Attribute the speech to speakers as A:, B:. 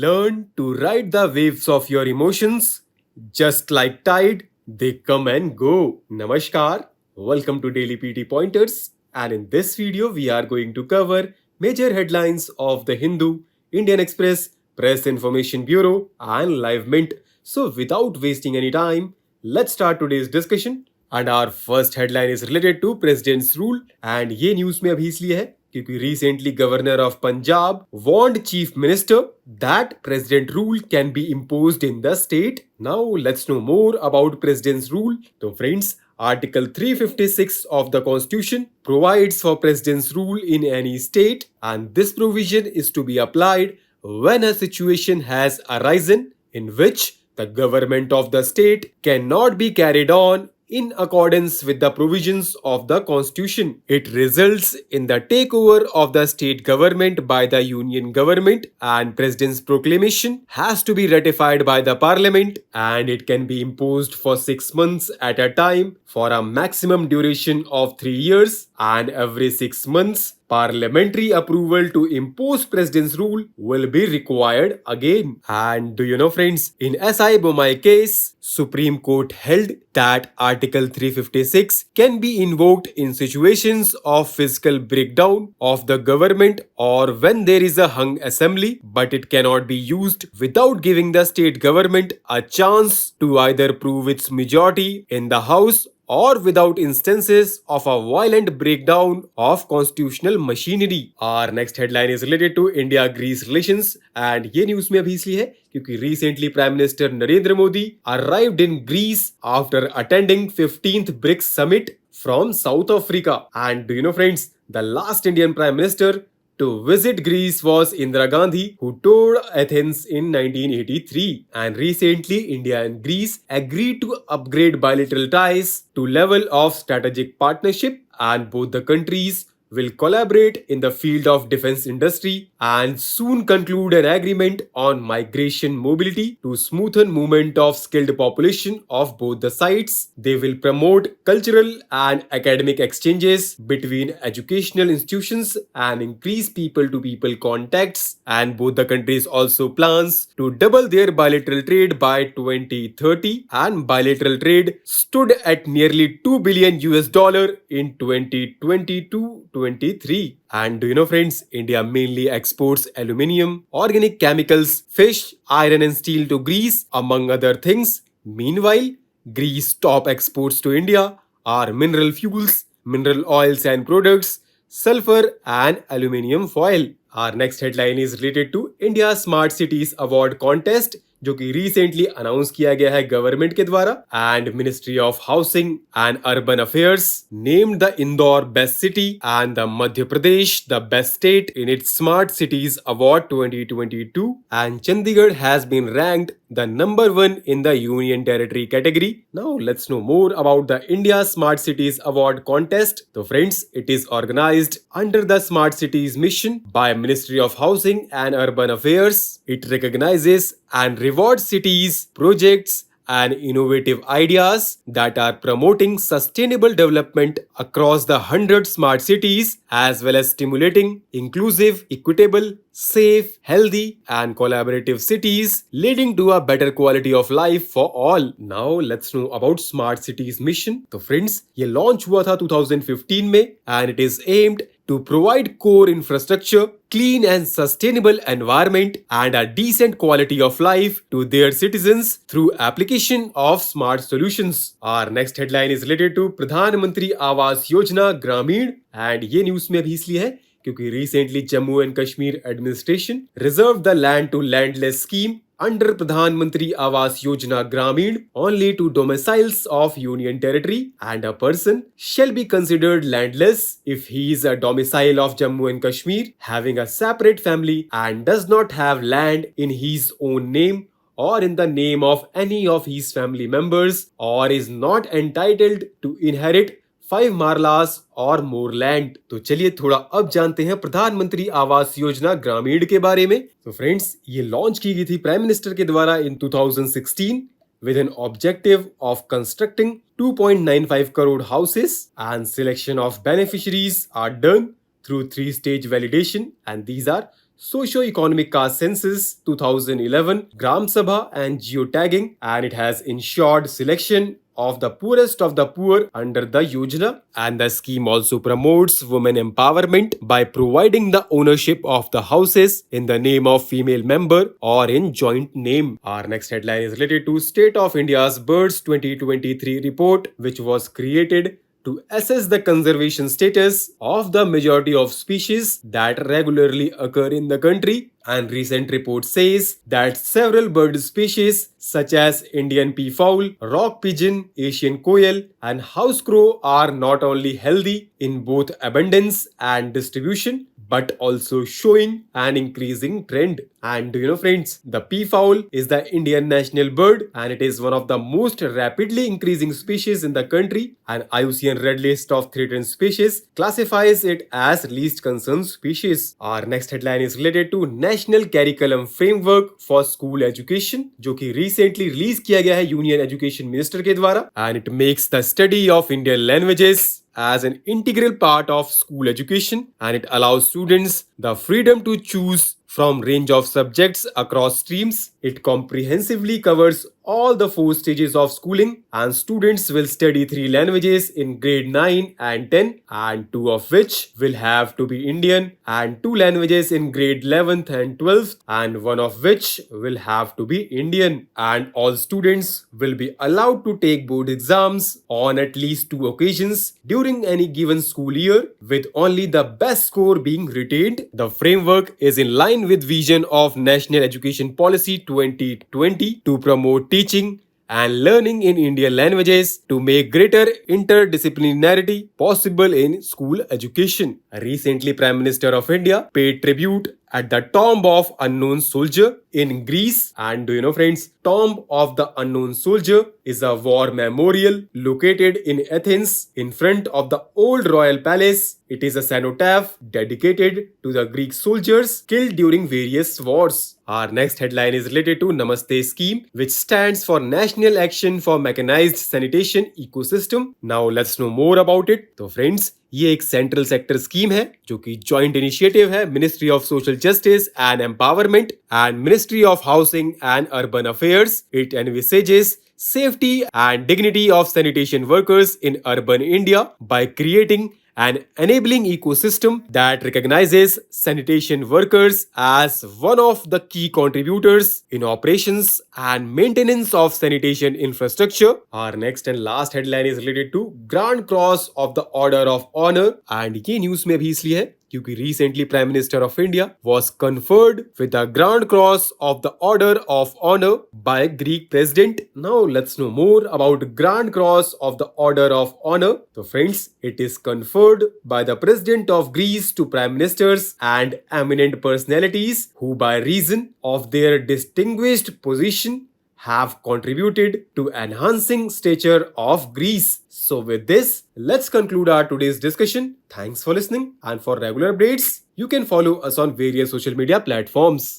A: Learn to ride the waves of your emotions. Just like tide, they come and go. Namaskar. Welcome to Daily PT Pointers. And in this video, we are going to cover major headlines of the Hindu, Indian Express, Press Information Bureau, and Live Mint. So without wasting any time, let's start today's discussion. And our first headline is related to President's rule. And ये news में अभी इसलिए है क्योंकि recently Governor of Punjab warned Chief Minister that President rule can be imposed in the state. Now let's know more about President's rule. So friends, Article 356 of the Constitution provides for President's rule in any state, and this provision is to be applied when a situation has arisen in which the government of the state cannot be carried on in accordance with the provisions of the Constitution. It results in the takeover of the state government by the union government, and President's proclamation has to be ratified by the Parliament, and it can be imposed for 6 months at a time for a maximum duration of 3 years, and every 6 months parliamentary approval to impose President's rule will be required again. And do you know friends, in SI Bomai case, Supreme Court held that Article 356 can be invoked in situations of physical breakdown of the government or when there is a hung assembly, but it cannot be used without giving the state government a chance to either prove its majority in the House or without instances of a violent breakdown of constitutional machinery. Our next headline is related to India-Greece relations, and ये news में अभी इसलिए है क्योंकि recently Prime Minister Narendra Modi arrived in Greece after attending 15th BRICS summit from South Africa. And do you know friends, the last Indian Prime Minister to visit Greece was Indira Gandhi, who toured Athens in 1983. And recently, India and Greece agreed to upgrade bilateral ties to level of strategic partnership, and both the countries will collaborate in the field of defense industry and soon conclude an agreement on migration mobility to smoothen movement of skilled population of both the sides. They will promote cultural and academic exchanges between educational institutions and increase people-to-people contacts, and both the countries also plans to double their bilateral trade by 2030, and bilateral trade stood at nearly $2 billion in 2022-23. And do you know friends, India mainly exports aluminium, organic chemicals, fish, iron and steel to Greece, among other things. Meanwhile, Greece's top exports to India are mineral fuels, mineral oils and products, sulfur and aluminium foil. Our next headline is related to India Smart Cities Award Contest, जो कि recently announce किया गया है government के द्वारा, and ministry of housing and urban affairs named the Indore best city and the Madhya Pradesh the best state in its smart cities award 2022, and Chandigarh has been ranked the number 1 in the Union Territory category. Now let's know more about the India Smart Cities Award contest. So friends, it is organized under the Smart Cities mission by Ministry of Housing and Urban Affairs. It recognizes and rewards cities, projects and innovative ideas that are promoting sustainable development across the 100 smart cities, as well as stimulating inclusive, equitable, safe, healthy and collaborative cities, leading to a better quality of life for all. Now let's know about Smart Cities Mission. तो friends, ये launch हुआ था 2015 में, and it is aimed to provide core infrastructure, clean and sustainable environment and a decent quality of life to their citizens through application of smart solutions. Our next headline is related to Pradhan Mantri Awas Yojana Gramin, and ये news में भी इसलिए है क्योंकि recently Jammu and Kashmir administration reserved the land to landless scheme under Pradhan Mantri Awas Yojana Gramin only to domiciles of Union Territory, and a person shall be considered landless if he is a domicile of Jammu and Kashmir, having a separate family and does not have land in his own name or in the name of any of his family members, or is not entitled to inherit 5 मारलास और मोर land. तो चलिए थोड़ा अब जानते हैं प्रधानमंत्री आवास योजना ग्रामीण के बारे में। तो फ्रेंड्स, ये लॉन्च की गई थी प्राइम मिनिस्टर के द्वारा इन 2016 with an objective of constructing 2.95 crore houses, and selection of beneficiaries are done through 3-stage validation, and these are socio-economic caste census 2011, Gram Sabha and geotagging, and it has ensured selection of the poorest of the poor under the Yojana. And the scheme also promotes women empowerment by providing the ownership of the houses in the name of female member or in joint name. Our next headline is related to State of India's Birds 2023 report, which was created to assess the conservation status of the majority of species that regularly occur in the country. And recent report says that several bird species such as Indian peafowl, rock pigeon, Asian quail and house crow are not only healthy in both abundance and distribution but also showing an increasing trend. And friends, the peafowl is the Indian national bird and it is one of the most rapidly increasing species in the country. And IUCN Red List of Threatened Species classifies it as least concern species. Our next headline is related to National Curriculum Framework for School Education, जो कि recently release किया गया है Union Education Minister के द्वारा, and it makes the study of Indian languages as an integral part of school education, and it allows students the freedom to choose from range of subjects across streams. It comprehensively covers all the 4 stages of schooling, and students will study 3 languages in grade 9 and 10, and 2 of which will have to be Indian, and 2 languages in grade 11th and 12th, and 1 of which will have to be Indian. And all students will be allowed to take board exams on at least 2 occasions during any given school year, with only the best score being retained. The framework is in line with vision of National Education Policy 2020 to promote teaching and learning in Indian languages to make greater interdisciplinarity possible in school education. Recently, Prime Minister of India paid tribute at the Tomb of Unknown Soldier in Greece. And friends, Tomb of the Unknown Soldier is a war memorial located in Athens in front of the old royal palace. It is a cenotaph dedicated to the Greek soldiers killed during various wars. Our next headline is related to NAMASTE scheme, which stands for National Action for Mechanized Sanitation Ecosystem. Now let's know more about it. So friends, ये एक central sector scheme है जो कि joint initiative है ministry of social justice and empowerment and ministry of housing and urban affairs. It envisages safety and dignity of sanitation workers in urban India by creating an enabling ecosystem that recognizes sanitation workers as one of the key contributors in operations and maintenance of sanitation infrastructure. Our next and last headline is related to Grand Cross of the Order of Honor, and ये news में भी इसलिए है क्योंकि recently Prime Minister of India was conferred with the Grand Cross of the Order of Honor by Greek President. Now let's know more about Grand Cross of the Order of Honor. So friends, it is conferred by the President of Greece to Prime Ministers and eminent personalities who by reason of their distinguished position have contributed to enhancing stature of Greece. So with this, let's conclude our today's discussion. Thanks for listening, and for regular updates, you can follow us on various social media platforms.